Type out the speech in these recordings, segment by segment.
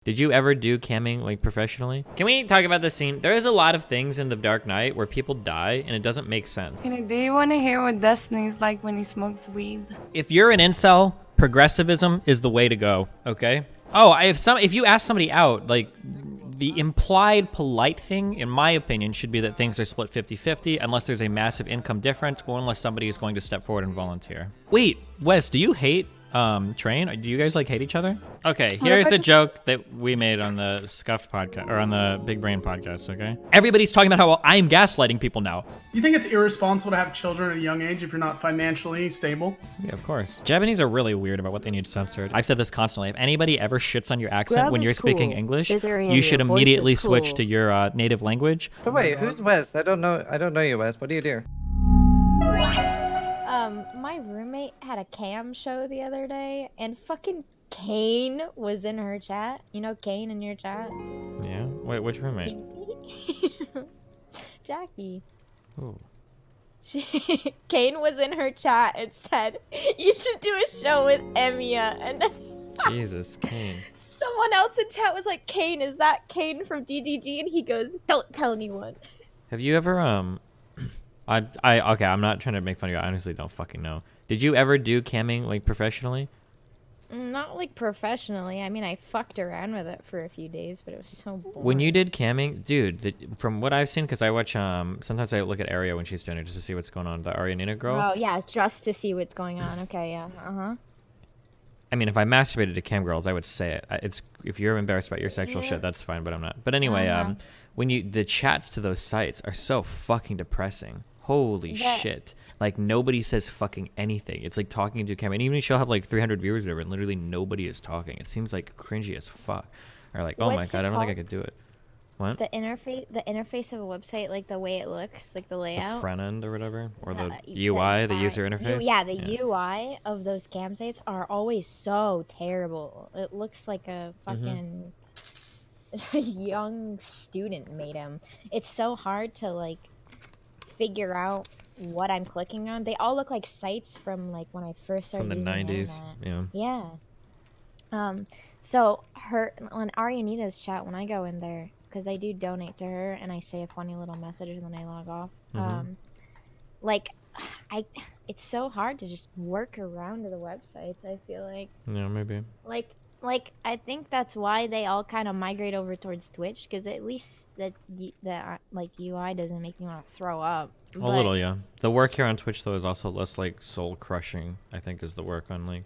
Did you ever do camming like professionally? Can we talk about this scene? There is a lot of things in The Dark Knight where people die and it doesn't make sense. Do you want to hear what Destiny's like when he smokes weed? If you're an incel, progressivism is the way to go, okay? Oh, if you ask somebody out, like, the implied polite thing, in my opinion, should be that things are split 50-50 unless there's a massive income difference or unless somebody is going to step forward and volunteer. Wait, Wes, do you hate Train? Do you guys like hate each other? Okay, here's a joke that we made on the Scuffed podcast, or on the Big Brain podcast, okay? Everybody's talking about how I'm gaslighting people now. You think it's irresponsible to have children at a young age if you're not financially stable? Yeah, of course. Japanese are really weird about what they need censored. I've said this constantly. If anybody ever shits on your accent when you're speaking English, you should immediately switch to your native language. So wait, who's Wes? I don't know you, Wes. What do you do? My roommate had a cam show the other day, and fucking Kane was in her chat. You know Kane in your chat? Yeah? Wait, which roommate? Jackie. Ooh. Kane was in her chat and said, you should do a show with Emiya, and then Jesus, Kane. someone else in chat was like, Kane, is that Kane from DDG? And he goes, don't tell anyone. Have you ever, okay, I'm not trying to make fun of you. I honestly don't fucking know. Did you ever do camming, like, professionally? Not, like, professionally. I mean, I fucked around with it for a few days, but it was so boring. When you did camming, dude, from what I've seen, because I watch, sometimes I look at Aria when she's doing it just to see what's going on. The Aria Nina girl. Oh, yeah, just to see what's going on. Okay, yeah, uh-huh. I mean, if I masturbated to cam girls, I would say it. It's if you're embarrassed about your sexual shit, that's fine, but I'm not. But anyway, when the chats to those sites are so fucking depressing. Holy shit. Like, nobody says fucking anything. It's like talking to a camera. And even if she'll have like 300 viewers or whatever, and literally nobody is talking. It seems like cringy as fuck. Or like, oh my god, I don't think I could do it. What? The interface of a website, like the way it looks, like the layout. The front end or whatever? Or the UI, the user interface? Yeah, the UI of those cam sites are always so terrible. It looks like a fucking young student made them. It's so hard to, like, figure out what I'm clicking on. They all look like sites from, like, when I first started using the 90s. The yeah. So on Arianita's chat, when I go in there, because I do donate to her and I say a funny little message and then I log off. Like, it's so hard to just work around the websites. I feel like. Yeah, maybe. Like I think that's why they all kind of migrate over towards Twitch, because at least the like UI doesn't make me want to throw up. A little, yeah. The work here on Twitch though is also less like soul crushing. I think is the work on like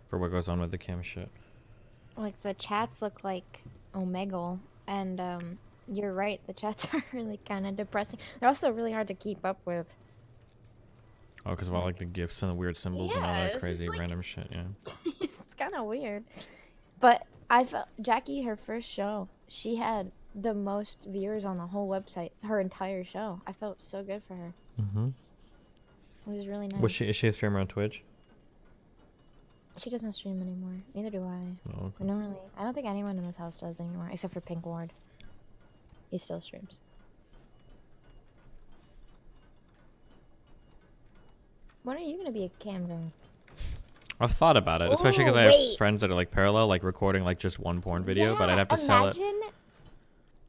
for what goes on with the cam shit. Like the chats look like Omegle, and you're right. The chats are really kind of depressing. They're also really hard to keep up with. Oh, because of all like the gifs and the weird symbols and all that crazy random shit. Yeah. It's kind of weird. But I felt Jackie, her first show, she had the most viewers on the whole website, her entire show. I felt so good for her. It was really nice. Is she a streamer on Twitch? She doesn't stream anymore. Neither do I. Oh, okay. I don't think anyone in this house does anymore, except for Pink Ward. He still streams. When are you gonna be a cam girl? I've thought about it, especially because I have friends that are like parallel, like recording like just one porn video, but I'd have to sell it. Imagine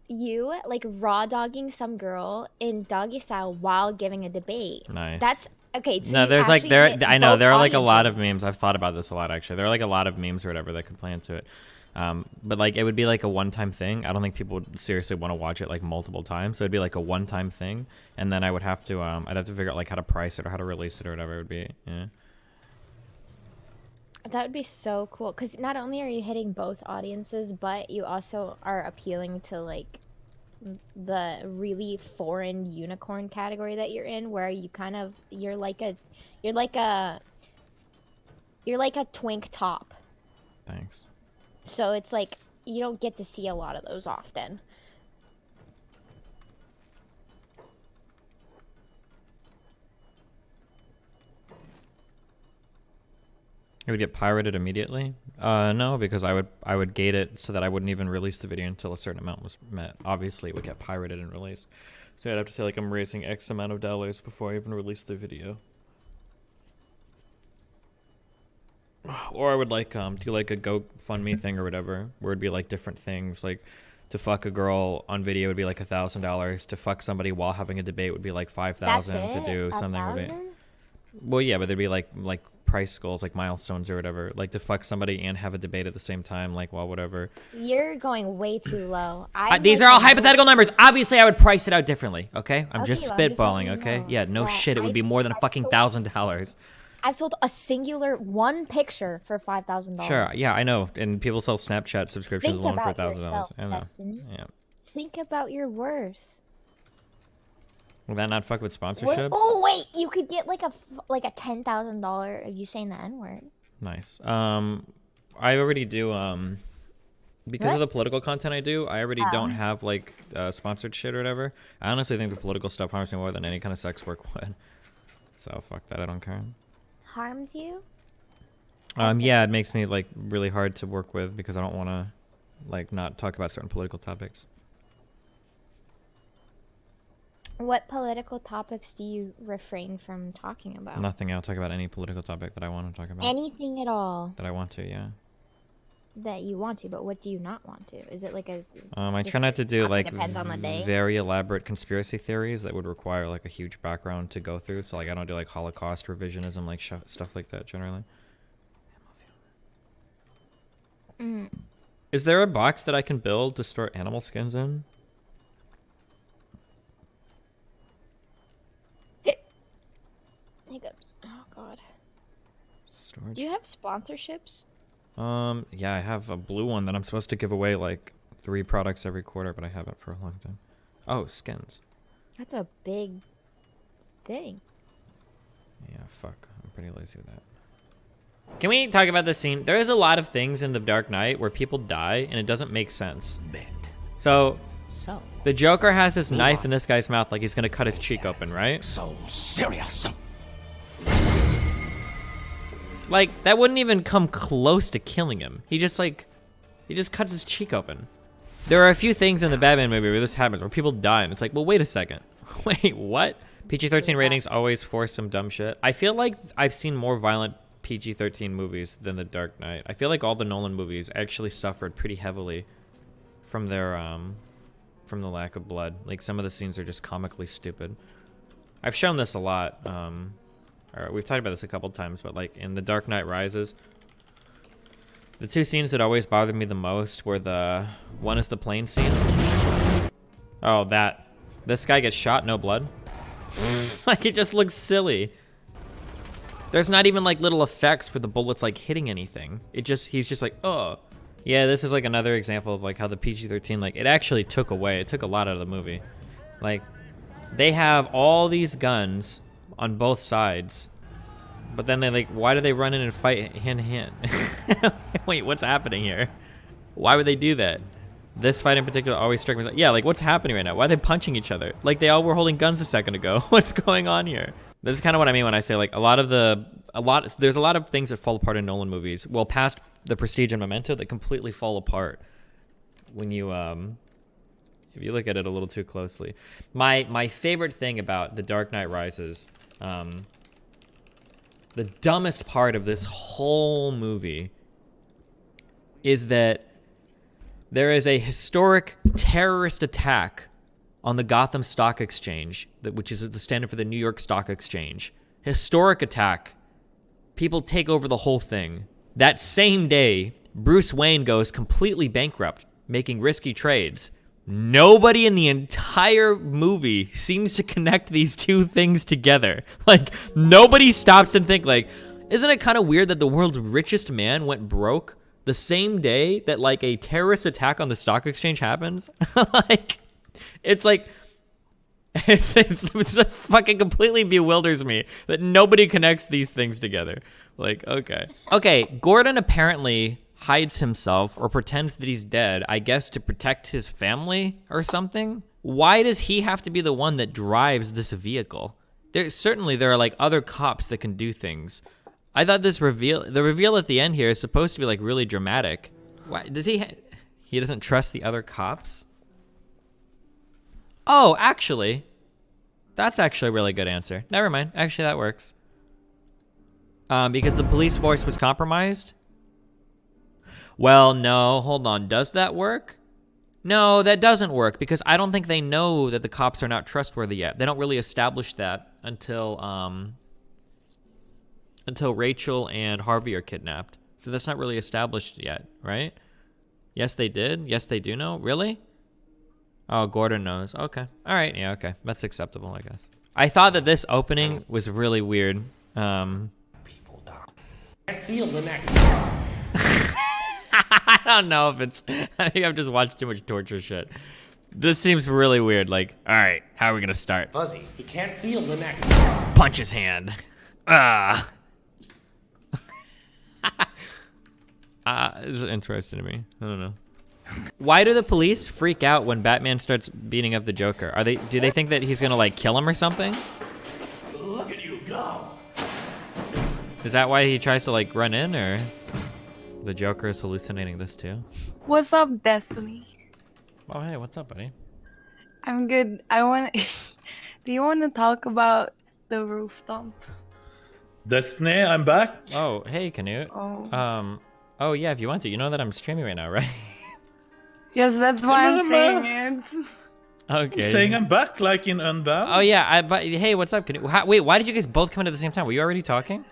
you like raw dogging some girl in doggy style while giving a debate. Nice. That's okay. So no, there's like I know there are like a lot of memes. I've thought about this a lot actually. There are like a lot of memes or whatever that could play into it. But like it would be like a one-time thing. I don't think people would seriously want to watch it like multiple times. So it'd be like a one-time thing, and then I would have to I'd have to figure out like how to price it or how to release it or whatever it would be. Yeah. That would be so cool, because not only are you hitting both audiences, but you also are appealing to like the really foreign unicorn category that you're in, where you kind of you're like a twink top. Thanks. So it's like you don't get to see a lot of those often. It would get pirated immediately? No, because I would gate it so that I wouldn't even release the video until a certain amount was met. Obviously, it would get pirated and released. So I'd have to say, like, I'm raising X amount of dollars before I even release the video. Or I would like do like a GoFundMe thing or whatever, where it'd be like different things. Like to fuck a girl on video would be like $1,000. To fuck somebody while having a debate would be like 5,000. To do something with it. Well, yeah, but there'd be like price goals, like milestones or whatever. Like to fuck somebody and have a debate at the same time, like while whatever. You're going way too low. These are all hypothetical numbers. Obviously, I would price it out differently. Okay, I'm just Okay, well, I'm just spitballing. letting you Okay, know yeah, no that shit. It would be more than a fucking $1,000. I've sold a singular one picture for $5,000. Sure, yeah, I know. And people sell Snapchat subscriptions Think alone for about $1,000. yourself, I know. Destiny. Yeah. Think about your worth. Will that not fuck with sponsorships? Oh wait, you could get like a $10,000. Are you saying the N word? Nice. I already do. Because What? of the political content I do, I already don't have like sponsored shit or whatever. I honestly think the political stuff harms me more than any kind of sex work would. So fuck that. I don't care. Harms you? Yeah, it makes me like really hard to work with because I don't want to like not talk about certain political topics. What political topics do you refrain from talking about? Nothing. I'll talk about any political topic that I want to talk about. Anything at all That I want to, yeah. that you want to, but what do you not want to? Is it like a? I just try not to do like depends on the day? very elaborate conspiracy theories that would require like a huge background to go through. So like I don't do like Holocaust revisionism, like stuff like that generally. Mm. Is there a box that I can build to store animal skins in? Hiccups. Oh god. Storage? Do you have sponsorships? Yeah, I have a blue one that I'm supposed to give away like 3 products every quarter, but I haven't for a long time. Oh, skins. That's a big thing. Yeah, fuck. I'm pretty lazy with that. Can we talk about this scene? There is a lot of things in The Dark Knight where people die and it doesn't make sense. So the Joker has this knife in this guy's mouth like he's gonna cut his cheek open, right? So serious. Like, that wouldn't even come close to killing him. He just cuts his cheek open. There are a few things in the Batman movie where this happens, where people die, and it's like, well, wait a second. Wait, what? PG-13 ratings always force some dumb shit. I feel like I've seen more violent PG-13 movies than The Dark Knight. I feel like all the Nolan movies actually suffered pretty heavily from their, from the lack of blood. Like, some of the scenes are just comically stupid. I've shown this a lot, we've talked about this a couple times, but like in The Dark Knight Rises, the 2 scenes that always bothered me the most were one is the plane scene. Oh, this guy gets shot, no blood. Like it just looks silly. There's not even like little effects for the bullets like hitting anything. He's just like, oh. Yeah, this is like another example of like how the PG-13, like it actually took a lot out of the movie. Like they have all these guns on both sides, but then they like, why do they run in and fight hand to hand? Wait, what's happening here? Why would they do that? This fight in particular always struck me as like, yeah, like what's happening right now? Why are they punching each other? Like they all were holding guns a second ago. What's going on here? This is kind of what I mean when I say like there's a lot of things that fall apart in Nolan movies. Well, past The Prestige and Memento, that completely fall apart when you if you look at it a little too closely. My favorite thing about The Dark Knight Rises, the dumbest part of this whole movie is that there is a historic terrorist attack on the Gotham Stock Exchange, which is the standard for the New York Stock Exchange. Historic attack. People take over the whole thing. That same day, Bruce Wayne goes completely bankrupt, making risky trades. Nobody in the entire movie seems to connect these two things together. Like, nobody stops and think, like, isn't it kind of weird that the world's richest man went broke the same day that, like, a terrorist attack on the stock exchange happens? Like, it's like, it's fucking completely bewilders me that nobody connects these things together. Like, okay. Okay, Gordon apparently hides himself or pretends that he's dead, I guess to protect his family or something. Why does he have to be the one that drives this vehicle? There are like other cops that can do things. I thought the reveal at the end here is supposed to be like really dramatic. Why does he doesn't trust the other cops? Oh, actually, that's actually a really good answer. Never mind. Actually, that works. Because the police force was compromised? Well, no, hold on. Does that work? No, that doesn't work because I don't think they know that the cops are not trustworthy yet. They don't really establish that until Rachel and Harvey are kidnapped. So that's not really established yet, right? Yes, they did. Yes, they do know. Really? Oh, Gordon knows. Okay. All right. Yeah, okay. That's acceptable, I guess. I thought that this opening was really weird. People can't feel the next. I don't know if it's... I think I've just watched too much torture shit. This seems really weird. Like, all right, how are we going to start? Fuzzy, he can't feel the next. Punch his hand. This is interesting to me. I don't know. Why do the police freak out when Batman starts beating up the Joker? Do they think that he's gonna like kill him or something? Look at you go. Is that why he tries to like run in, or the Joker is hallucinating this too? What's up, Destiny? Oh hey, what's up, buddy? I'm good. I want. Do you want to talk about the rooftop? Destiny, I'm back. Oh hey, Canute. Oh. Oh yeah, if you want to, you know that I'm streaming right now, right? Yes, that's why I'm saying it. Okay. I'm saying I'm back, like in Unbound. Oh yeah, but hey, what's up? Wait, why did you guys both come in at the same time? Were you already talking?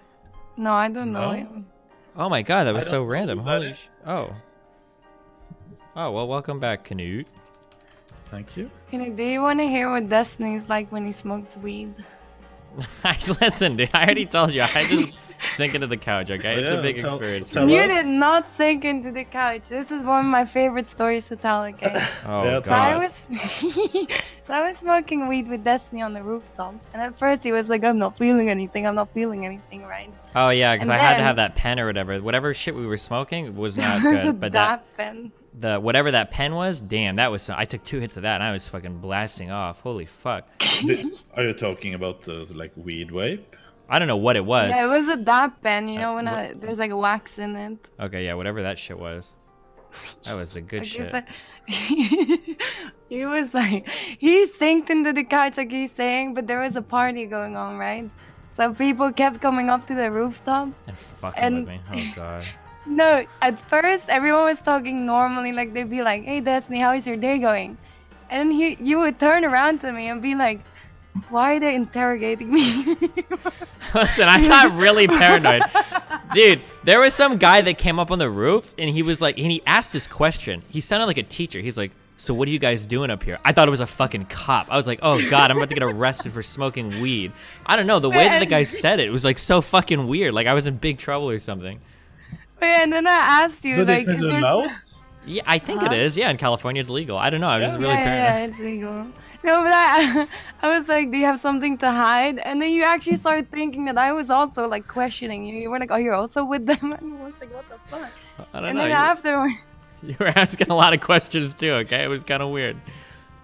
No, I don't know No. him. Oh my god, that was I so don't know random. who that Holy is. Oh. Oh, well, welcome back, Canute. Thank you. Do you want to hear what Destiny's like when he smokes weed? Listen, dude, I already told you. I just sink into the couch, okay? It's a Yeah, big tell- experience. tell You us. did not sink into the couch. This is one of my favorite stories to tell, okay? Oh, Yeah, So I god. was, so I was smoking weed with Destiny on the rooftop, and at first he was like, "I'm not feeling anything. I'm not feeling anything, right?" Oh, yeah, because And I had to then- have that pen or whatever. Whatever shit we were smoking was not It was a good. But that, pen. whatever that pen was, damn, that was I took 2 hits of that and I was fucking blasting off. Holy fuck. Are you talking about the like weed vape? I don't know what it was. Yeah, it was a dab pen. You know when there's like a wax in it. Okay, yeah, whatever that shit was. That was the good Like, shit. it's like- he was like, he sinked into the couch like he's saying, but there was a party going on, right? So people kept coming up to the rooftop. And fucking and- with me. Oh god. No, at first everyone was talking normally, like they'd be like, "Hey Destiny, how is your day going?" And then you would turn around to me and be like, "Why are they interrogating me?" Listen, I got really paranoid. Dude, there was some guy that came up on the roof and he was like, and he asked this question. He sounded like a teacher. He's like, "So what are you guys doing up here?" I thought it was a fucking cop. I was like, "Oh god, I'm about to get arrested for smoking weed." I don't know, the way that the guy said it was like so fucking weird. Like I was in big trouble or something. And then I asked you, But like, isn't is it there... allowed? Yeah, I think it is. Yeah, in California it's legal. I don't know. I was just really yeah, paranoid. it's legal. No, but I was like, "Do you have something to hide?" And then you actually started thinking that I was also like questioning you. You were like, "Oh, you're also with them?" And I was like, "What the fuck?" I don't And know. then afterwards, You were asking a lot of questions too, okay? It was kind of weird.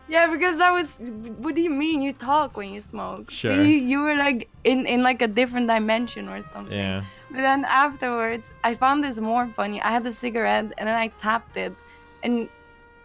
yeah, because I was. What do you mean you talk when you smoke? Sure. You were like in like a different dimension or something. Yeah. But then afterwards, I found this more funny. I had a cigarette and then I tapped it, and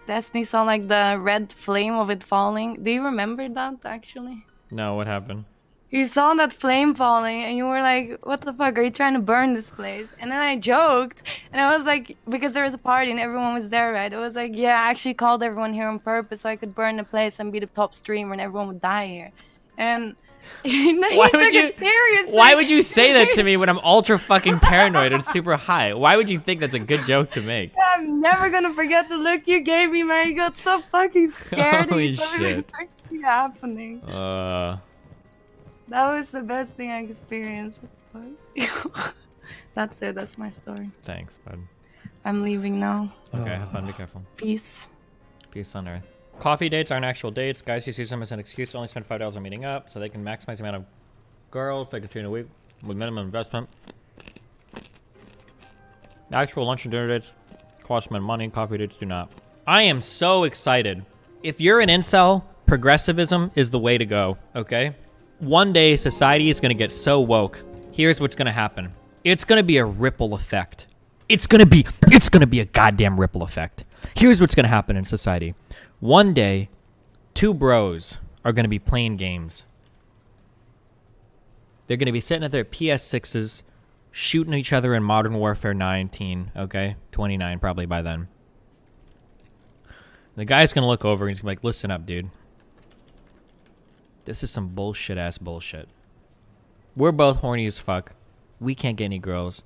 Destiny saw like the red flame of it falling. Do you remember that actually? No, what happened? You saw that flame falling and you were like, "What the fuck? Are you trying to burn this place?" And then I joked and I was like, because there was a party and everyone was there, right? I was like, "Yeah, I actually called everyone here on purpose so I could burn the place and be the top streamer and everyone would die here." And Why would you? seriously. Why would you say that to me when I'm ultra fucking paranoid and super high? Why would you think that's a good joke to make? I'm never gonna forget the look you gave me, man. You got so fucking scared. Holy and you thought it shit. was actually happening. That was the best thing I experienced. That's it. That's my story. Thanks, bud. I'm leaving now. Okay, have fun. Be careful. Peace. Peace on earth. Coffee dates aren't actual dates. Guys who use them as an excuse to only spend $5 on meeting up so they can maximize the amount of girls they can see in a week with minimum investment. Actual lunch and dinner dates cost men money. Coffee dates do not. I am so excited. If you're an incel, progressivism is the way to go, okay? One day, society is going to get so woke. Here's what's going to happen. It's going to be a ripple effect. It's going to be a goddamn ripple effect. Here's what's going to happen in society. One day, 2 bros are going to be playing games. They're going to be sitting at their PS6s shooting each other in Modern Warfare 19, okay? 29 probably by then. The guy's gonna look over and he's gonna be like, listen up, dude. This is some bullshit-ass bullshit. We're both horny as fuck. We can't get any girls.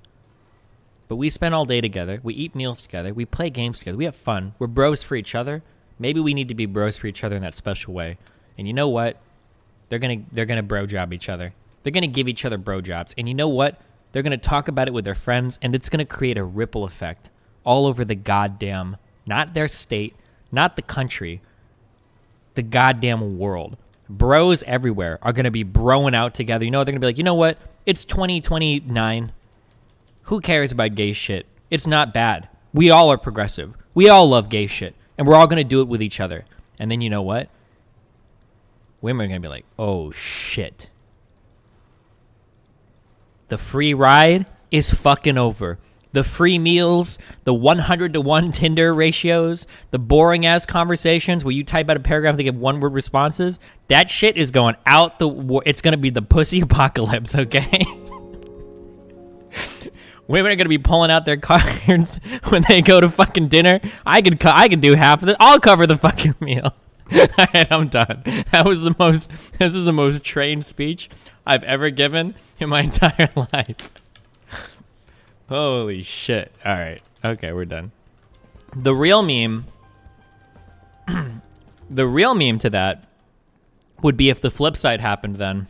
But we spend all day together. We eat meals together. We play games together. We have fun. We're bros for each other. Maybe we need to be bros for each other in that special way. And you know what? They're gonna bro job each other. They're gonna give each other bro jobs. And you know what? They're gonna talk about it with their friends, and it's gonna create a ripple effect all over the goddamn, not their state, not the country, the goddamn world. Bros everywhere are gonna be broing out together. You know, they're gonna be like, you know what? It's 2029. Who cares about gay shit? It's not bad. We all are progressive. We all love gay shit. And we're all going to do it with each other. And then you know what? Women are going to be like, oh, shit. The free ride is fucking over. The free meals, the 100-to-1 Tinder ratios, the boring-ass conversations where you type out a paragraph and they give one-word responses, that shit is going out the... It's going to be the pussy apocalypse, okay? Women are going to be pulling out their cards when they go to fucking dinner. I could do half of it. I'll cover the fucking meal. All right, I'm done. This is the most trained speech I've ever given in my entire life. Holy shit. All right. Okay, we're done. The real meme to that would be if the flip side happened then,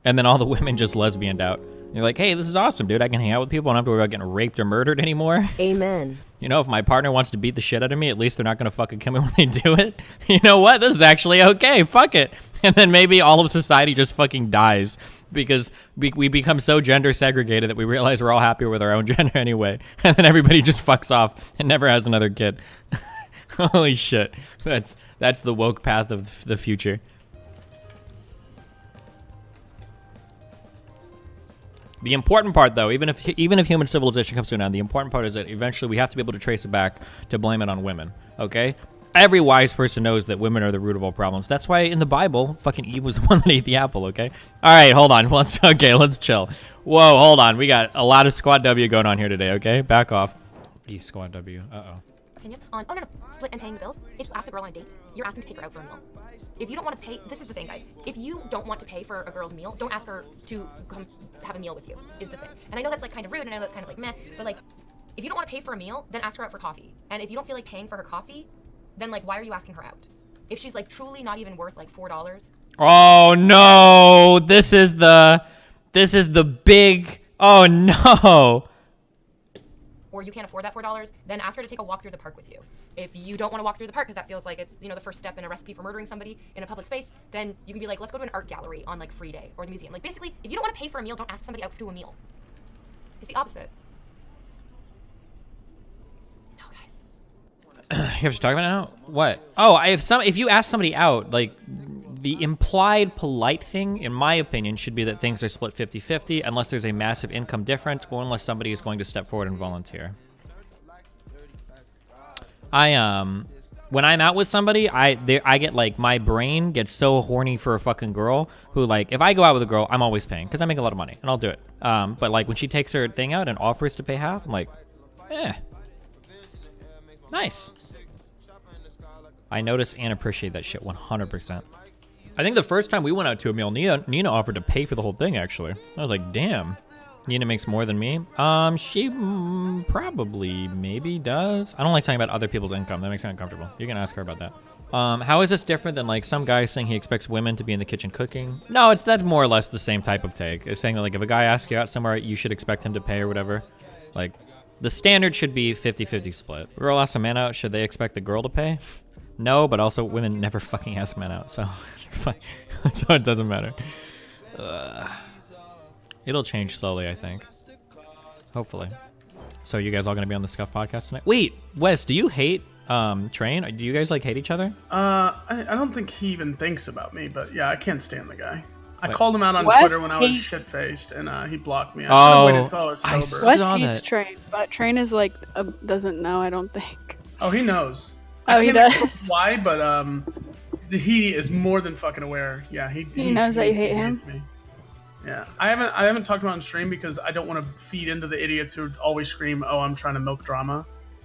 and then all the women just lesbianed out. You're like, hey, this is awesome, dude. I can hang out with people. I don't have to worry about getting raped or murdered anymore. Amen. You know, if my partner wants to beat the shit out of me, at least they're not going to fucking kill me when they do it. You know what? This is actually okay. Fuck it. And then maybe all of society just fucking dies because we become so gender segregated that we realize we're all happier with our own gender anyway. And then everybody just fucks off and never has another kid. Holy shit. That's the woke path of the future. The important part, though, even if human civilization comes to an end, the important part is that eventually we have to be able to trace it back to blame it on women, okay? Every wise person knows that women are the root of all problems. That's why in the Bible, fucking Eve was the one that ate the apple, okay? All right, hold on. Let's chill. Whoa, hold on. We got a lot of Squad W going on here today, okay? Back off. East Squad W. Uh-oh. Opinion on split and paying the bills. If you ask a girl on a date, you're asking to take her out for a meal. If you don't want to pay, this is the thing, guys. If you don't want to pay for a girl's meal, don't ask her to come have a meal with you, is the thing. And I know that's like kind of rude, and I know that's kind of like meh, but like, if you don't want to pay for a meal, then ask her out for coffee. And if you don't feel like paying for her coffee, then like, why are you asking her out? If she's like truly not even worth like $4. Oh no, this is the big, oh no. Or you can't afford that $4, then ask her to take a walk through the park with you. If you don't want to walk through the park because that feels like it's, you know, the first step in a recipe for murdering somebody in a public space, then you can be like, let's go to an art gallery on like free day or the museum. Like basically, if you don't want to pay for a meal, don't ask somebody out to a meal. It's the opposite. No, guys. You have to talk about it now? What? Oh, if you ask somebody out, like, the implied polite thing, in my opinion, should be that things are split 50-50 unless there's a massive income difference or unless somebody is going to step forward and volunteer. When I'm out with somebody, I get like, my brain gets so horny for a fucking girl who, like, if I go out with a girl, I'm always paying because I make a lot of money and I'll do it. But like when she takes her thing out and offers to pay half, I'm like, nice. I notice and appreciate that shit 100%. I think the first time we went out to a meal, Nina offered to pay for the whole thing, actually. I was like, damn. Nina makes more than me. She probably, maybe does. I don't like talking about other people's income. That makes me uncomfortable. You can ask her about that. How is this different than, like, some guy saying he expects women to be in the kitchen cooking? No, that's more or less the same type of take. It's saying that, like, if a guy asks you out somewhere, you should expect him to pay or whatever. Like, the standard should be 50-50 split. A girl asks a man out, should they expect the girl to pay? No, but also women never fucking ask men out, so it's fine. So it doesn't matter. It'll change slowly, I think. Hopefully. So you guys all gonna be on the Scuff podcast tonight? Wait, Wes, do you hate Train? Do you guys like hate each other? I don't think he even thinks about me, but yeah, I can't stand the guy. I Wait. called him out on Wes Twitter when I was hates- shit-faced, and he blocked me. I should have waited until I was sober. Wes saw hates that. Train, but Train is like doesn't know. I don't think. Oh, he knows. Oh, he can't does. explain why, but he is more than fucking aware. Yeah, he knows that you hates me, hate him? hates me. Yeah, I haven't talked about it on stream because I don't want to feed into the idiots who always scream, "Oh, I'm trying to milk drama,"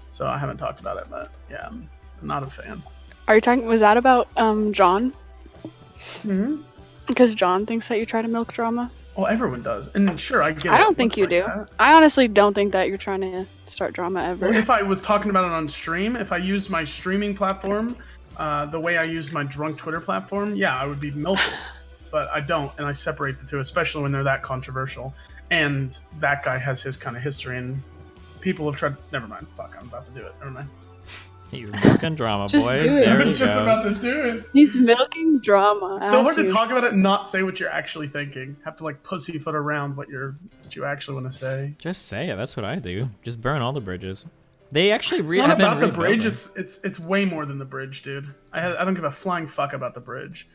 so I haven't talked about it. But yeah, I'm not a fan. Are you talking? Was that about John? Mm-hmm. Because John thinks that you try to milk drama. Well, everyone does, and sure, I get it. I don't think you Looks do. like that. I honestly don't think that you're trying to start drama ever. Well, if I was talking about it on stream, if I used my streaming platform, the way I use my drunk Twitter platform, yeah, I would be milking. But I don't, and I separate the two, especially when they're that controversial. And that guy has his kind of history, and people have tried. Never mind. Fuck, I'm about to do it. Never mind. He's milking drama, Just boys. do it. There I we was just go. about to do it. He's milking drama. So hard to talk about it and not say what you're actually thinking. Have to like pussyfoot around what you actually want to say. Just say it. That's what I do. Just burn all the bridges. They actually It's not have been about the bridge. rebuilding. It's way more than the bridge, dude. I don't give a flying fuck about the bridge.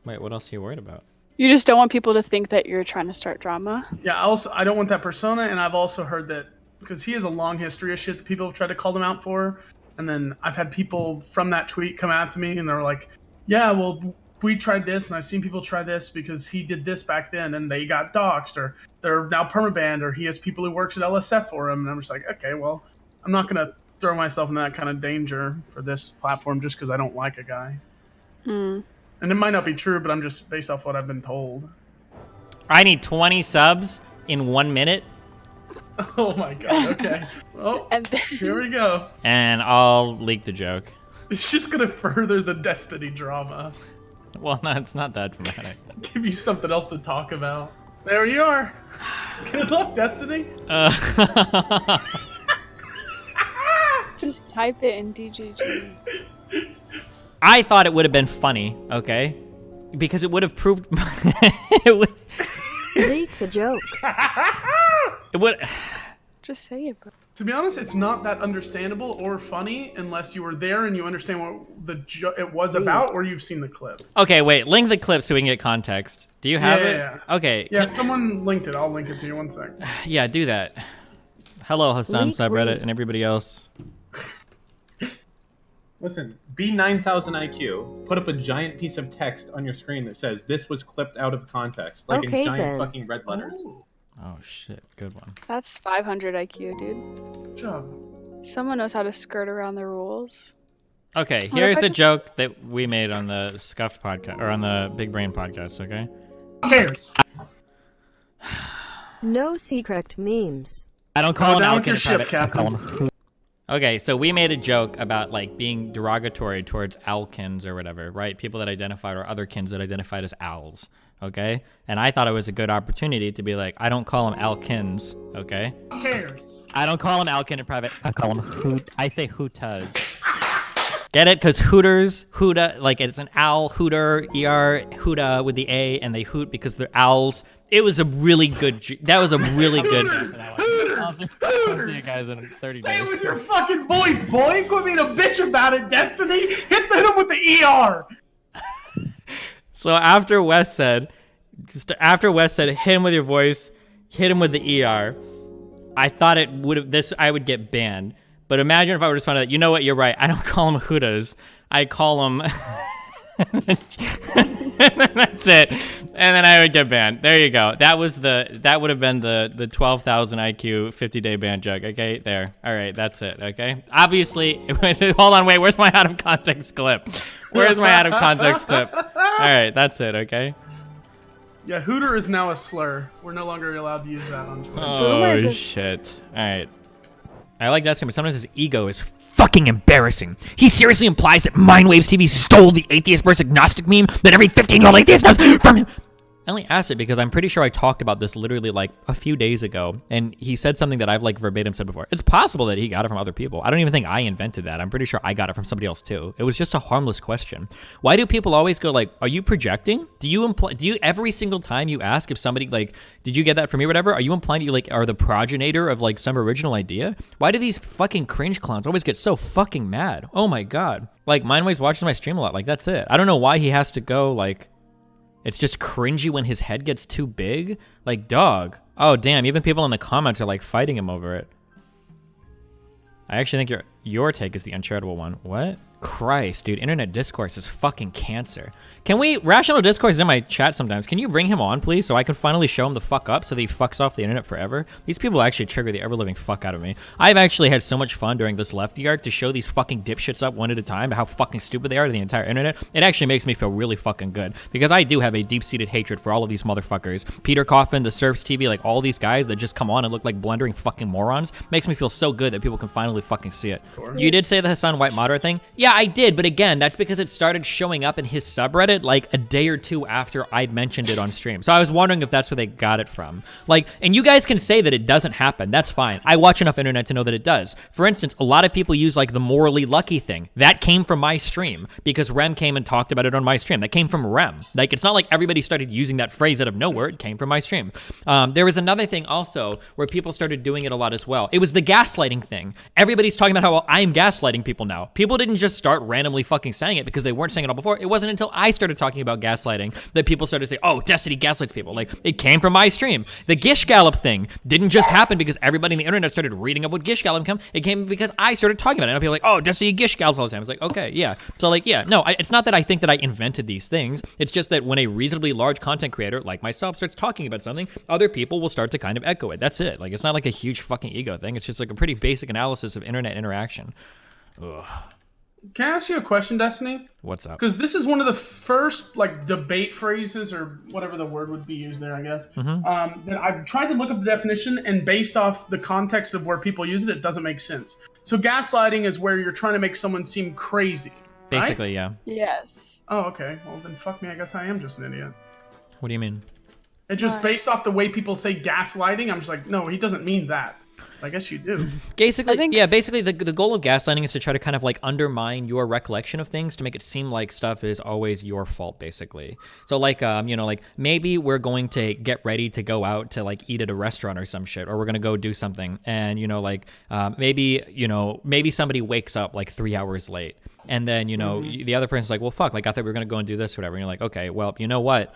Wait, what else are you worried about? You just don't want people to think that you're trying to start drama. Yeah. I don't want that persona, and I've also heard that because he has a long history of shit that people have tried to call him out for. And then I've had people from that tweet come out to me and they're like, yeah, well, we tried this and I've seen people try this because he did this back then and they got doxxed or they're now permabanned or he has people who works at LSF for him. And I'm just like, okay, well, I'm not going to throw myself in that kind of danger for this platform just because I don't like a guy. Mm. And it might not be true, but I'm just based off what I've been told. I need 20 subs in 1 minute, Oh my god, okay. Well, And then, here we go. and I'll leak the joke. It's just going to further the Destiny drama. Well, no, it's not that dramatic. Give you something else to talk about. There you are. Good luck, Destiny. just type it in DGG. I thought it would have been funny, okay? Because it would have proved... it would... Leak the joke. It would... Just say it, bro. To be honest, it's not that understandable or funny unless you were there and you understand what it was about or you've seen the clip. Okay, wait. Link the clip so we can get context. Do you have it? Yeah. Okay. Yeah, someone linked it. I'll link it to you. 1 sec. Yeah, do that. Hello, Hassan Leak, subreddit, leak. and everybody else. Listen, be 9,000 IQ. Put up a giant piece of text on your screen that says this was clipped out of context, like Okay, in giant then. fucking red letters. Oh, shit. Good one. That's 500 IQ, dude. Good job. Someone knows how to skirt around the rules. Okay, What here's if I a just- joke that we made on the Scuffed podcast, or on the Big Brain podcast, okay? Who cares? No secret memes. I don't call Go him down with Alkin your in ship, private. I call Captain. him- Okay, so we made a joke about, like, being derogatory towards Alkins or whatever, right? People that identified, or other kins that identified as owls, okay? And I thought it was a good opportunity to be like, I don't call them Alkins, okay? Who cares? I don't call him Alkin in private. I call him Hoot. I say Hootas. Get it? Because Hooters, Hoota, like it's an owl, Hooter, ER, Hoota with the A, and they hoot because they're owls. It was a really good. That was a really good. I'll see you guys in 30 Say it days. with your fucking voice, boy. Quit being a bitch about it, Destiny. Hit him with the ER. So after Wes said, hit him with your voice, hit him with the ER. I thought it would have I would get banned. But imagine if I would respond to that. You know what? You're right. I don't call them Hootas. I call them. That's it. And then I would get banned. There you go. That would have been the 12,000 IQ 50-day ban joke. Okay, there. All right, that's it. Okay. Obviously, hold on. Wait. Where's my out of context clip? Where's my out of context clip? All right, that's it. Okay. Yeah, Hooter is now a slur. We're no longer allowed to use that on Twitter. Oh shit! All right. I like Destiny, but sometimes his ego is fucking embarrassing. He seriously implies that Mindwaves TV stole the atheist versus agnostic meme that every 15-year-old atheist does from him. I only asked it because I'm pretty sure I talked about this literally like a few days ago, and he said something that I've like verbatim said before. It's possible that he got it from other people. I don't even think I invented that. I'm pretty sure I got it from somebody else too. It was just a harmless question. Why do people always go like, "Are you projecting?" Do you every single time you ask if somebody like, "Did you get that from me?" or whatever, are you implying that you like are the progenitor of like some original idea? Why do these fucking cringe clowns always get so fucking mad? Oh my god! Like Mindwaves watches my stream a lot. Like that's it. I don't know why he has to go like. It's just cringy when his head gets too big. Like, dog. Oh, damn. Even people in the comments are, like, fighting him over it. I actually think your take is the uncharitable one. What? Christ, dude, internet discourse is fucking cancer. Can we, Rational Discourse is in my chat sometimes. Can you bring him on, please, so I can finally show him the fuck up so that he fucks off the internet forever? These people actually trigger the ever-living fuck out of me. I've actually had so much fun during this lefty arc to show these fucking dipshits up one at a time, how fucking stupid they are to the entire internet. It actually makes me feel really fucking good, because I do have a deep-seated hatred for all of these motherfuckers. Peter Coffin, the Surfs TV, like all these guys that just come on and look like blundering fucking morons. Makes me feel so good that people can finally fucking see it. Sure. You did say the Hassan White moderate thing? Yeah, I did, but again, that's because it started showing up in his subreddit like a day or two after I'd mentioned it on stream. So I was wondering if that's where they got it from. Like, and you guys can say that it doesn't happen. That's fine. I watch enough internet to know that it does. For instance, a lot of people use like the morally lucky thing. That came from my stream because Rem came and talked about it on my stream. That came from Rem. Like, it's not like everybody started using that phrase out of nowhere. It came from my stream. There was another thing also where people started doing it a lot as well. It was the gaslighting thing. Everybody's talking about how, well, I'm gaslighting people now. People didn't just start randomly fucking saying it because they weren't saying it all before. It wasn't until I started talking about gaslighting that people started to say, oh, Destiny gaslights people. Like, it came from my stream. The Gish Gallop thing didn't just happen because everybody on the internet started reading up what Gish Gallop came. It came because I started talking about it. And people were like, oh, Destiny Gish Gallops all the time. It's like, okay, yeah. So like, yeah, no, it's not that I think that I invented these things. It's just that when a reasonably large content creator like myself starts talking about something, other people will start to kind of echo it. That's it. Like, it's not like a huge fucking ego thing. It's just like a pretty basic analysis of internet interaction. Ugh. Can I ask you a question, Destiny? What's up? Because this is one of the first like debate phrases or whatever the word would be used there, I guess. That I've tried to look up the definition, and based off the context of where people use it, it doesn't make sense. So gaslighting is where you're trying to make someone seem crazy. Basically, right? yeah. Yes. Oh, okay. Well, then fuck me. I guess I am just an idiot. What do you mean? It just based off the way people say gaslighting, I'm just like, no, he doesn't mean that. I guess you do. Basically, the goal of gaslighting is to try to kind of like undermine your recollection of things to make it seem like stuff is always your fault, basically. So like, you know, like maybe we're going to get ready to go out to like eat at a restaurant or some shit, or we're going to go do something. And, you know, like maybe somebody wakes up like 3 hours late. And then, you know, the other person's like, well, fuck, like I thought we were going to go and do this or whatever. And you're like, okay, well, you know what?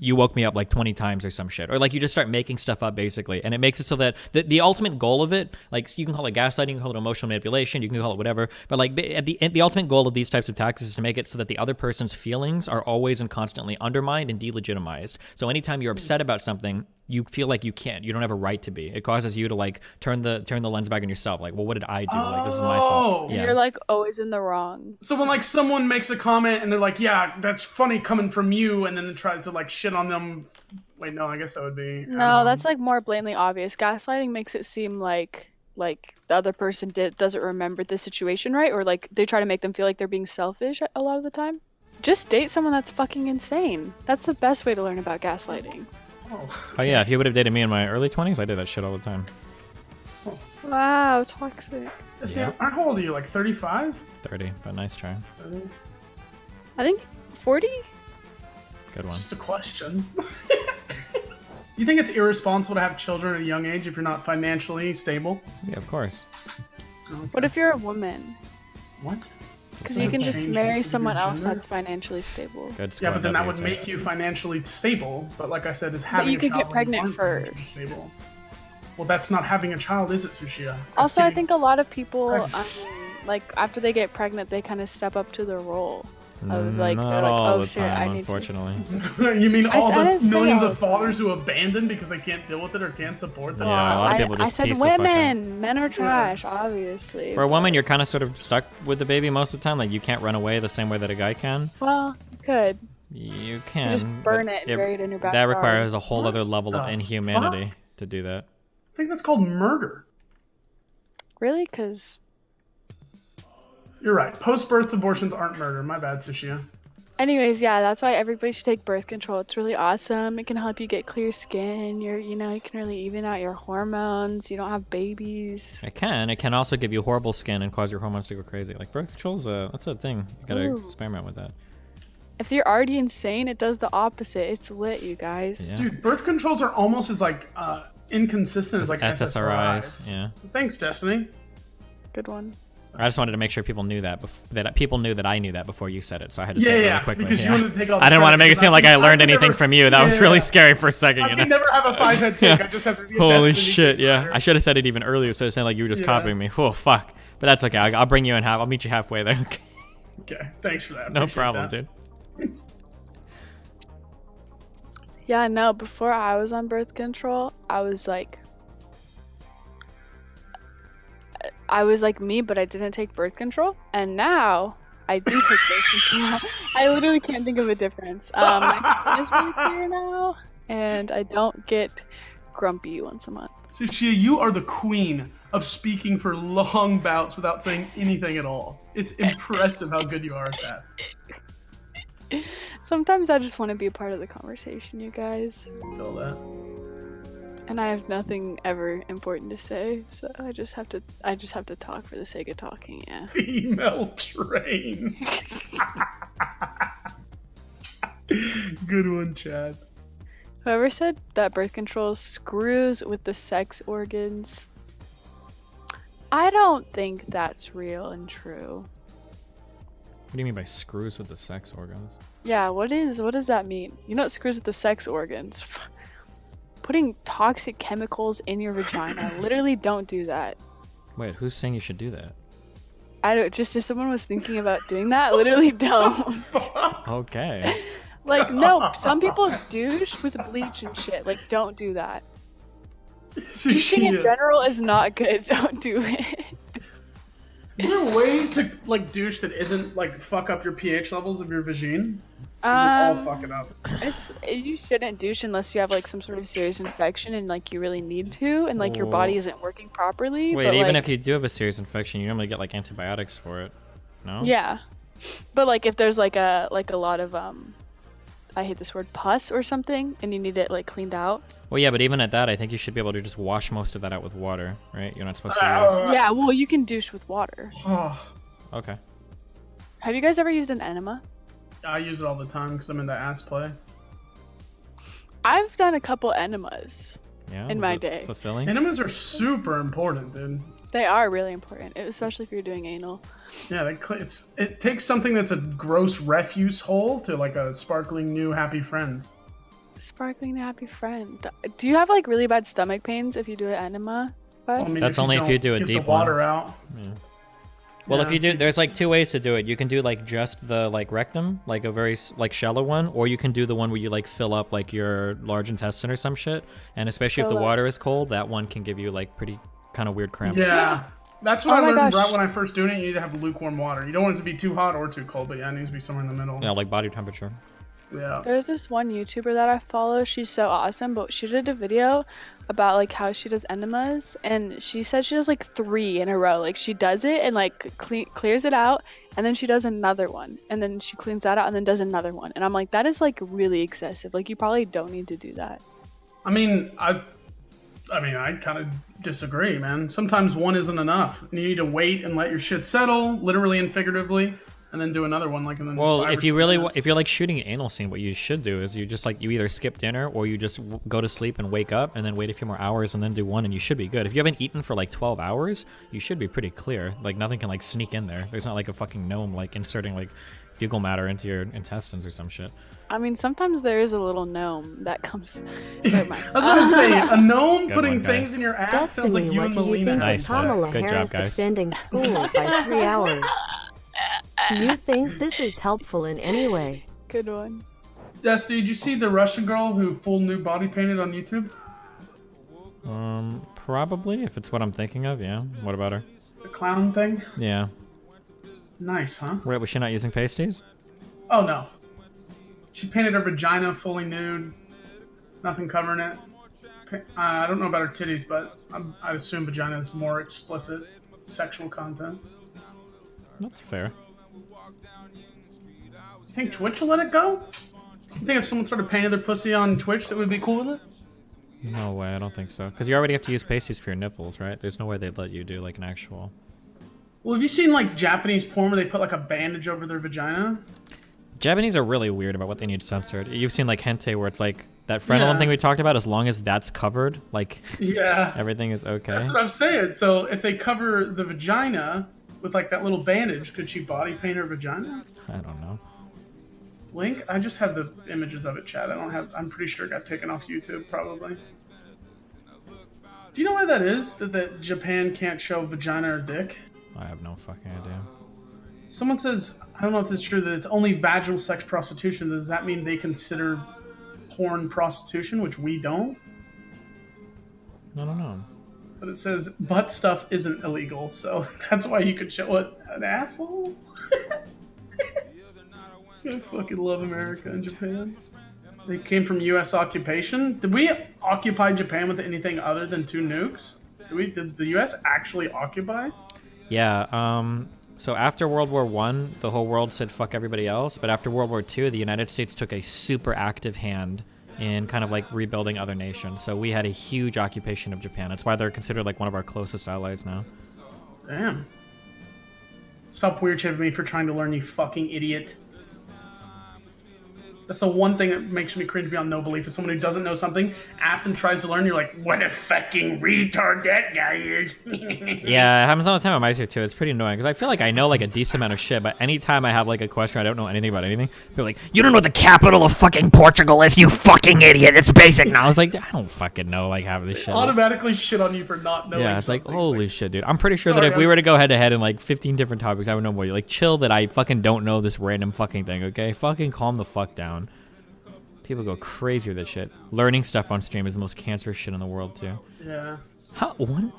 You woke me up like 20 times or some shit. Or like you just start making stuff up basically. And it makes it so that the ultimate goal of it, like you can call it gaslighting, you can call it emotional manipulation, you can call it whatever. But like at the ultimate goal of these types of tactics is to make it so that the other person's feelings are always and constantly undermined and delegitimized. So anytime you're upset about something, you feel like you don't have a right to be. It causes you to like turn the lens back on yourself. Like, well, what did I do? Like, this is my fault. Yeah. You're like always in the wrong. So when like someone makes a comment and they're like, yeah, that's funny coming from you, and then it tries to like shit on them. Wait, no, I guess that would be. No, that's like more blatantly obvious. Gaslighting makes it seem like the other person doesn't remember the situation right, or like they try to make them feel like they're being selfish a lot of the time. Just date someone that's fucking insane. That's the best way to learn about gaslighting. Oh yeah, if you would have dated me in my early 20s, I did that shit all the time. Wow, toxic. Yeah. How old are you? Like 35? 30, but nice try. 30? I think 40? Good one. Just a question. You think it's irresponsible to have children at a young age if you're not financially stable? Yeah, of course. Okay. What if you're a woman? What? Because you can just marry someone else that's financially stable. Yeah, but then that would make you financially stable. But like I said, is having a child. But you could get pregnant first. Stable. Well, that's not having a child, is it, Sushia? Also, I think a lot of people, like after they get pregnant, they kind of step up to their role of like, they're like, oh shit, I need unfortunately. You mean all the millions of fathers who abandon because they can't deal with it or can't support them? Yeah, a lot of people just I said women. Men are trash, obviously. For a woman, you're kind of sort of stuck with the baby most of the time. Like you can't run away the same way that a guy can. Well, you could. You can. You just burn it and bury it in your backyard. That requires a whole other level of inhumanity to do that. I think that's called murder. Really? Because... You're right. Post-birth abortions aren't murder. My bad, Sushia. Anyways, yeah, that's why everybody should take birth control. It's really awesome. It can help you get clear skin. You can really even out your hormones. You don't have babies. It can. It can also give you horrible skin and cause your hormones to go crazy. Like birth control's that's a thing. You gotta experiment with that. If you're already insane, it does the opposite. It's lit, you guys. Yeah. Dude, birth controls are almost as like inconsistent as like SSRIs. Yeah. Thanks, Destiny. Good one. I just wanted to make sure people knew that people knew that I knew that before you said it, so I had to say it really quickly. Because you wanted to take all the I didn't want to credit, make it seem like I learned anything never, from you. That was really scary for a second. I can never have a 5-head take. I just have to be a Holy Destiny shit! Yeah, player. I should have said it even earlier, so it sounded like you were just copying me. Oh fuck! But that's okay. I'll bring you in half. I'll meet you halfway there. Okay. Okay. Thanks for that. No Appreciate problem, that. dude. Yeah, no, before I was on birth control, I was like me, but I didn't take birth control. And now I do take birth control. I literally can't think of a difference. My skin is really clear now, and I don't get grumpy once a month. Sushia, you are the queen of speaking for long bouts without saying anything at all. It's impressive how good you are at that. Sometimes I just want to be a part of the conversation, you guys. Feel that. And I have nothing ever important to say, so I just have to talk for the sake of talking, yeah. Female train. Good one, Chad. Whoever said that birth control screws with the sex organs, I don't think that's real and true. What do you mean by screws with the sex organs? Yeah, what does that mean? You know, it screws with the sex organs. Putting toxic chemicals in your vagina. Literally don't do that. Wait, who's saying you should do that? I don't, just if someone was thinking about doing that, literally don't. Okay. Like, no, some people douche with bleach and shit. Like, don't do that. Douching in general is not good. Don't do it. Is there a way to like douche that isn't like fuck up your pH levels of your vagine? All fuck it up. You shouldn't douche unless you have like some sort of serious infection and like you really need to, and like your body isn't working properly. Wait, but, even like, if you do have a serious infection, you normally get like antibiotics for it. No? Yeah, but like if there's like a lot of I hate this word, pus or something, and you need it like cleaned out. Well, yeah, but even at that, I think you should be able to just wash most of that out with water, right? You're not supposed to use... Yeah, well, you can douche with water. Okay. Have you guys ever used an enema? I use it all the time because I'm into ass play. I've done a couple enemas in my day. Fulfilling? Enemas are super important, dude. They are really important, especially if you're doing anal. Yeah, it takes something that's a gross refuse hole to like a sparkling new happy friend. Sparkling happy friend. Do you have like really bad stomach pains if you do an enema? I mean, that's only if you do a get deep the water one. out. Yeah. Well, if you do, there's like two ways to do it. You can do like just the like rectum, like a very like shallow one, or you can do the one where you like fill up like your large intestine or some shit. And especially if the water is cold, that one can give you like pretty kind of weird cramps. Yeah. That's what I learned right when I first doing it. You need to have lukewarm water. You don't want it to be too hot or too cold, but yeah, it needs to be somewhere in the middle. Yeah, like body temperature. Yeah. There's this one YouTuber that I follow. She's so awesome, but she did a video about like how she does enemas, and she said she does like 3 in a row. Like she does it and like clears it out, and then she does another one, and then she cleans that out and then does another one. And I'm like, that is like really excessive. Like you probably don't need to do that. I mean, I kind of disagree, man. Sometimes one isn't enough. You need to wait and let your shit settle, literally and figuratively, and then do another one like in the Well, if you're like shooting an anal scene, what you should do is you just like you either skip dinner or you just go to sleep and wake up and then wait a few more hours and then do one, and you should be good. If you haven't eaten for like 12 hours, you should be pretty clear. Like nothing can like sneak in there. There's not like a fucking gnome like inserting like fecal matter into your intestines or some shit. I mean, sometimes there is a little gnome that comes. I was gonna say a gnome putting things in your ass Destiny, sounds like you what and do you Melina. think Nice. of Kamala Good job, Harris guys. extending school by 3 hours? Do you think this is helpful in any way? Good one. Destiny, did you see the Russian girl who full nude body painted on YouTube? Probably, if it's what I'm thinking of, yeah. What about her? The clown thing? Yeah. Nice, huh? Wait, was she not using pasties? Oh no. She painted her vagina fully nude, nothing covering it. I don't know about her titties, but I'd assume vagina is more explicit sexual content. That's fair. You think Twitch will let it go? You think if someone started painting their pussy on Twitch, that would be cool with it? No way, I don't think so. Because you already have to use pasties for your nipples, right? There's no way they'd let you do like an actual... Well, have you seen like Japanese porn where they put like a bandage over their vagina? Japanese are really weird about what they need censored. You've seen like hentai where it's like that frenulum thing we talked about, as long as that's covered, like yeah, everything is okay. That's what I'm saying. So if they cover the vagina, with like that little bandage. Could she body paint her vagina? I don't know. Link? I just have the images of it, Chad. I don't have. I'm pretty sure it got taken off YouTube, probably. Do you know why that is? That Japan can't show vagina or dick? I have no fucking idea. Someone says, I don't know if this is true, that it's only vaginal sex prostitution. Does that mean they consider porn prostitution, which we don't? I don't know. But it says butt stuff isn't illegal, so that's why you could show it an asshole. I fucking love America and Japan. They came from U.S. occupation. Did we occupy Japan with anything other than 2 nukes? Did the U.S. actually occupy? Yeah, so after World War I, the whole world said fuck everybody else, but after World War II, the United States took a super active hand in kind of like rebuilding other nations. So we had a huge occupation of Japan. That's why they're considered like one of our closest allies now. Damn. Stop weird shaming me for trying to learn, you fucking idiot. That's the one thing that makes me cringe beyond no belief is someone who doesn't know something, asks and tries to learn, you're like, what a fucking retard that guy is. Yeah, it happens all the time on my show too. It's pretty annoying because I feel like I know like a decent amount of shit, but anytime I have like a question I don't know anything about anything, they're like, you don't know what the capital of fucking Portugal is, you fucking idiot. It's basic now. I was like, I don't fucking know like half of this shit. Automatically shit on you for not knowing. Yeah, it's like, holy shit, dude. I'm pretty sure Sorry, that if we were to go head to head in like 15 different topics, I would know more. Like, chill that I fucking don't know this random fucking thing, okay? Fucking calm the fuck down. People go crazy with this shit. Learning stuff on stream is the most cancerous shit in the world, too. Yeah. How? What? Do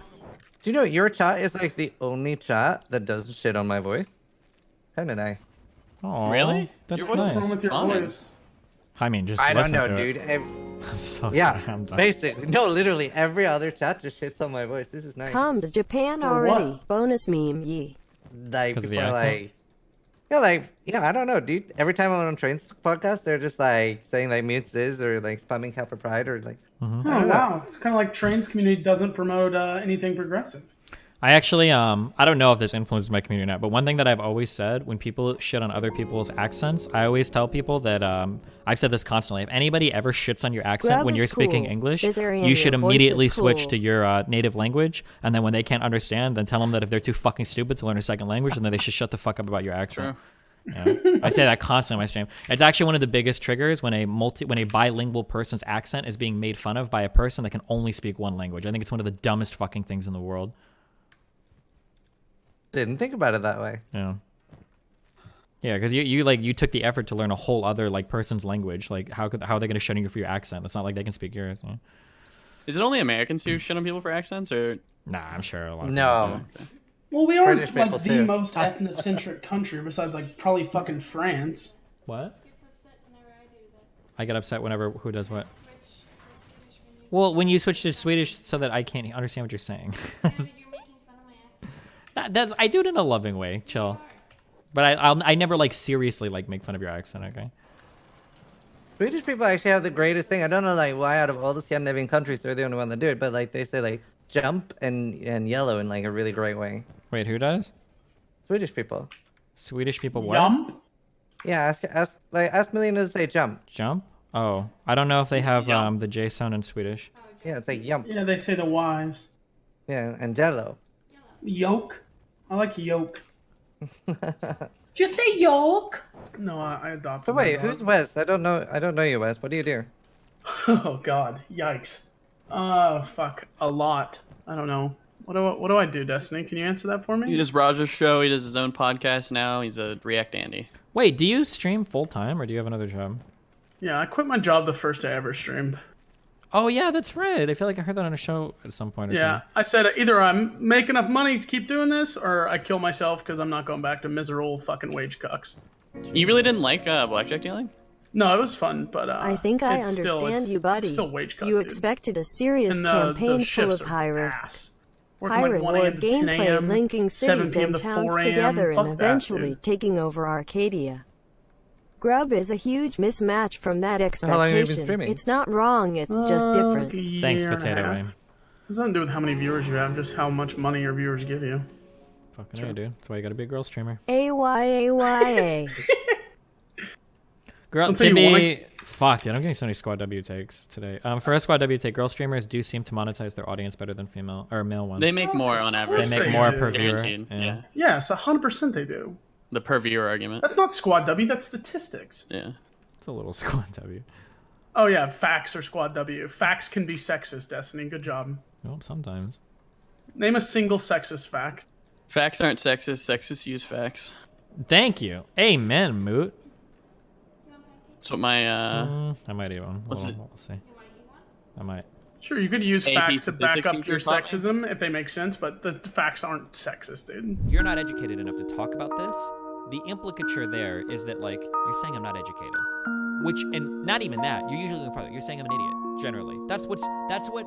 you know your chat is like the only chat that doesn't shit on my voice? Kinda nice. Oh, really? That's Your voice nice. is What's wrong with your fun. voice? I mean, just I don't listen know, to dude. it. I'm so Yeah, sorry. I'm done. basically. No, literally, every other chat just shits on my voice. This is nice. Come to Japan For already. what? Bonus meme, ye. Like, 'Cause of the people are accent? like, I don't know, dude. Every time I'm on Train's podcast, they're just like saying like mute Ziz or like spamming Kappa Pride or like. Oh, wow. It's kind of like Train's community doesn't promote anything progressive. I actually, I don't know if this influences my community or not, but one thing that I've always said when people shit on other people's accents, I always tell people that, I've said this constantly, if anybody ever shits on your accent Grub when is you're speaking cool. English, Cesarean, you should your voice immediately is switch cool. to your native language, and then when they can't understand, then tell them that if they're too fucking stupid to learn a second language, then they should shut the fuck up about your accent. Yeah. I say that constantly on my stream. It's actually one of the biggest triggers when a bilingual person's accent is being made fun of by a person that can only speak one language. I think it's one of the dumbest fucking things in the world. Didn't think about it that way. Yeah. Yeah, because you took the effort to learn a whole other like person's language. Like how are they gonna shut you for your accent? It's not like they can speak yours. You know? Is it only Americans who shit on people for accents, or? Nah, I'm sure a lot of No. people do. Okay. Well, we are British like people the too. most ethnocentric country besides like probably fucking France. What? I get upset whenever who does what? Well, when you switch to Swedish so that I can't understand what you're saying. That's I do it in a loving way. Chill. But I never like seriously like make fun of your accent, okay? British people actually have the greatest thing. I don't know like why out of all the Scandinavian countries they're the only one that do it, but like they say like jump and yellow in like a really great way. Wait, who does? Swedish people. Swedish people what? Yump. Yeah, ask Melina to say jump. Jump? Oh, I don't know if they have the J sound in Swedish. Yeah, it's like yump. Yeah, they say the Y's. Yeah, and jello. Yolk. I like yolk. Just say yolk. No, I adopted. So my wait, dog. who's Wes? I don't know you, Wes. What do you do? Oh God, yikes. Fuck, a lot. I don't know. What do I do, Destiny? Can you answer that for me? He does Roger's show. He does his own podcast now. He's a React Andy. Wait, do you stream full time or do you have another job? Yeah, I quit my job the first day I ever streamed. Oh yeah, that's right. I feel like I heard that on a show at some point. Or Yeah, I said either I make enough money to keep doing this, or I kill myself because I'm not going back to miserable fucking wage cucks. You really didn't like blackjack dealing? No, it was fun, but I think I it's understand still, you, buddy. Still wage cut, You dude. expected a serious And campaign the full shifts of are high risk. ass. Working High like 1 a.m. reward to 10 gameplay a.m., linking 7 cities p.m. and to towns 4 a.m. together Fuck and that, eventually dude. taking over Arcadia. Grub is a huge mismatch from that How long have you been expectation. streaming? It's not wrong, it's just different. Like a year Thanks, and a Potato half. Wing. This doesn't do with how many viewers you have, just how much money your viewers give you. Fucking A, dude. That's why you gotta be a girl streamer. AYAYA. Girl, Let's say to you be Fuck, dude, I'm getting so many Squad W takes today. For a Squad W take, girl streamers do seem to monetize their audience better than female or male ones. They make more on average. They make more per viewer. Guaranteed. Yeah. Yes, 100% they do. The per viewer argument. That's not Squad W, that's statistics. Yeah. It's a little Squad W. Oh yeah, facts or Squad W. Facts can be sexist, Destiny. Good job. Well, sometimes. Name a single sexist fact. Facts aren't sexist. Sexists use facts. Thank you. Amen, Moot. That's what my I might eat one. What's it? We'll see. I might. Sure, you could use AP facts to back statistics up your include sexism if they make sense, but the facts aren't sexist, dude. You're not educated enough to talk about this. The implicature there is that, like, you're saying I'm not educated. Which, and not even that, you're usually looking farther. You're saying I'm an idiot, generally. That's what